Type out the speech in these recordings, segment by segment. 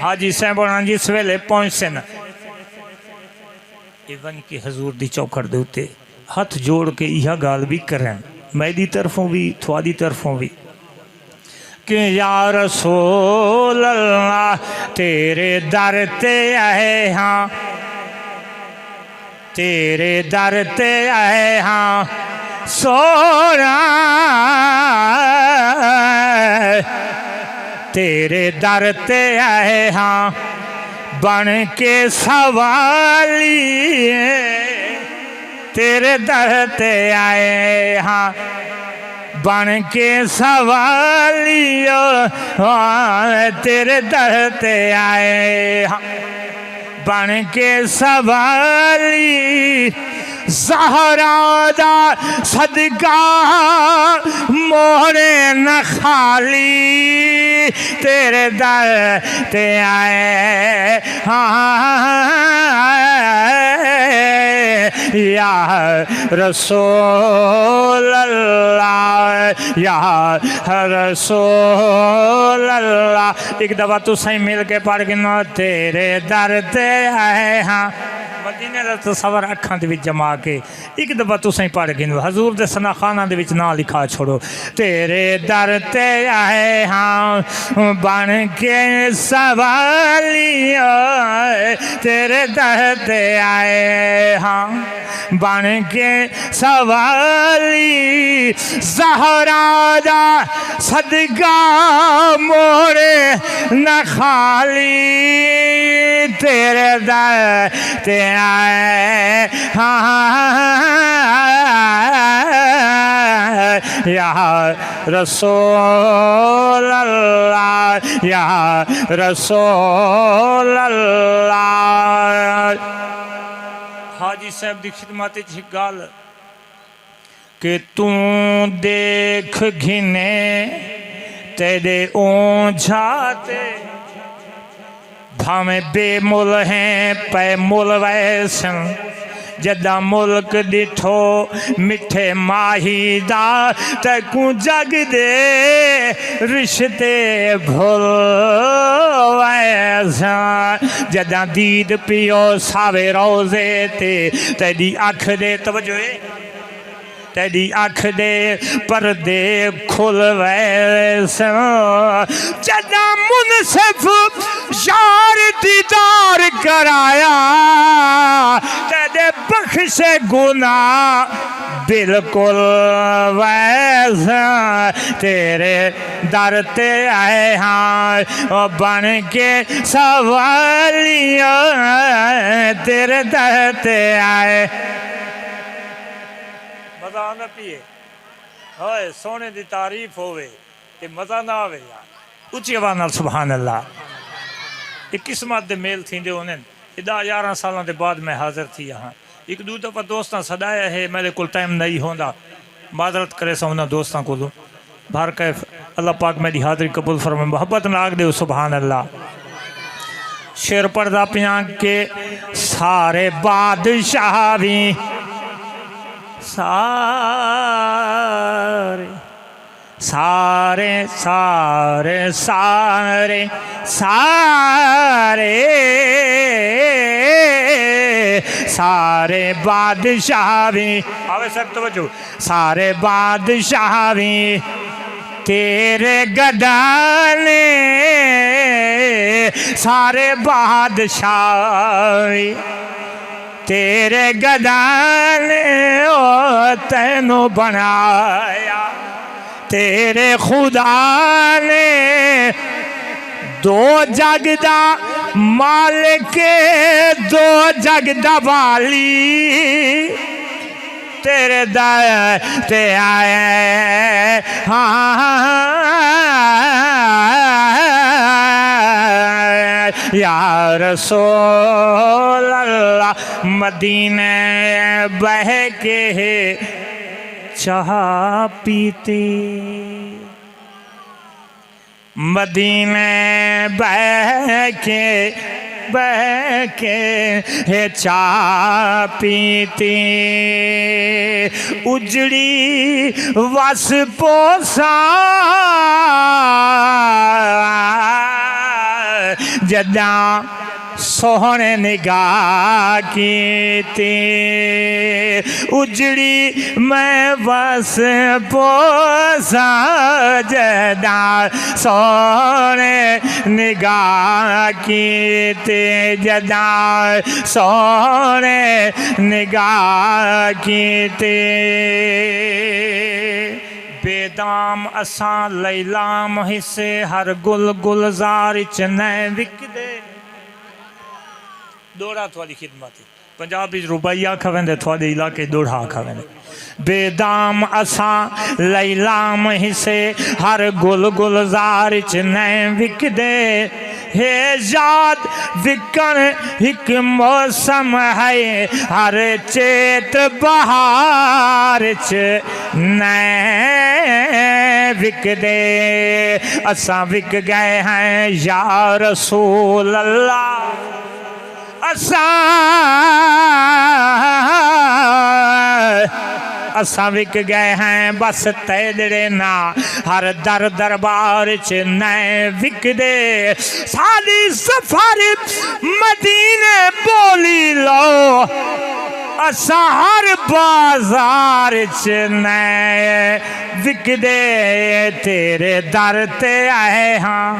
हाजी साहब जी सवेले पहुंचते न वन की हजूर दी चौखट दे उत्ते हथ जोड़ के यह गाल भी करें मेरी तरफों भी थोड़ी तरफों भी कि या रसूल अल्लाह तेरे दर ते आए हाँ तेरे दर ते आए हाँ सोना तेरे दर ते आए हाँ बन के सवाली तेरे दर ते आए हाँ बन के सवालियो तेरे दर ते आए हाँ बन के सवाली ज़हरा दा सदका मोरे न खाली तेरे दर ते आए या रसूल अल्लाह या रसूल अल्लाह एक दफ़ा तू सही मिल के पढ़ गिनो तेरे दर ते आए हाँ मदीने दा तसव्वुर अखां दे विच जमा के एक दफ़ा तुसें पढ़ गिनो हजूर दे सना खाना दे विच ना लिखा छोड़ो तेरे दर ते आए हाँ बन के सवालिया तेरे दर ते आए हाँ बन के सवाली ज़हरा दा सदका मोरे न खाली तेरे दर ते आए या रसूल अल्लाह या रसूल अल्लाह हाजी साहब की खिदमत गाल कि तू देख घिने तेरे ऊंझाते भावें बेमुल हैं पै मुल वैसन जदा मुल्क डिठो मिठे माही दा तकू जग दे रिश्ते भुल वैसा जदा दीद पियो सावे रोजे ते तेरी अख दे तवज्जो तेरी अख दे पर्दे खुल वैसा जदा मुनसिफ यार दीदार कराया तेरे बख्शे गुना बिल्कुल वैसा तेरे दर ते आए हाँ बन के सवालिया तेरे दर ते आए मजा ना पिए होए सोने की तारीफ होवे ते मजा ना आवे यार उच्ची आवाज़ नाल सुभान अल्लाह एक किस्मत दे मेल थींदे होने 10-11 सालों के बाद मैं हाजिर थी यहाँ एक दो दफ़ा दोस्तों सदाया है मेरे को टाइम नहीं होंदा माजरत करे सा उन्होंने दोस्तों को बाहर कैफ अल्लाह पाक मेरी हाजिरी कबूल फरमाए मोहब्बत नाग दे सुभान अल्लाह शेर पढ़दा पिया के सारे बादशाह भी सारे सारे सारे सारे सारे सारे बादशाह भी आवे सब तवज्जो सारे बादशाह भी तेरे गदाने सारे बादशाह तेरे गदाने ओ तैनू बनाया तेरे खुदा ने दो जगदा मालिक दो जगदा वाली तेरे दर ते आए या रसूल अल्लाह मदीने बह के चाह पीते मदीने बह के है चाह पीती उजड़ी वस पोसा जदा सोहने निगाह की उजड़ी मैं बस पोसा जदा सोहने निगाह की जदा सोहने निगाह की बेदाम असां लैलाम हिस्से हर गुल गुलजार च न विकदे दोड़ा थोड़ी खिदमत पंजाब रुबैया खवेंदे थोड़े इलाके दोड़ा खवेंदे बेदाम असां लैलाम हिस्से हर गुल गुलजार च न विकदे हे याद विकण एक मौसम है हर चेत बहार च न विकदे असां विक गए हैं या रसूल अल्लाह असां विक गए हैं बस तेरे ना हर दर दरबार च न विकदे साली सफर मदीने बोली लो असां हर बाजार च न विकदे तेरे दर ते आए हाँ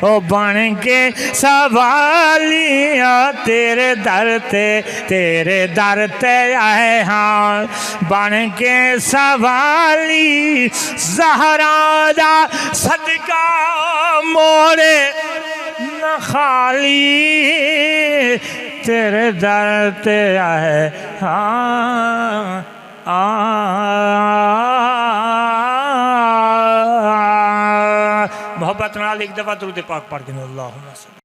ओ बन के सवालिया तेरे दर ते आए हाँ बन के सवाली ज़हरा दा सदका मोरे न खाली तेरे दर ते आए हाँ मोहब्बत नाल एक दफ़ा दुरूद पाक पढ़ के अल्लाहुम्मा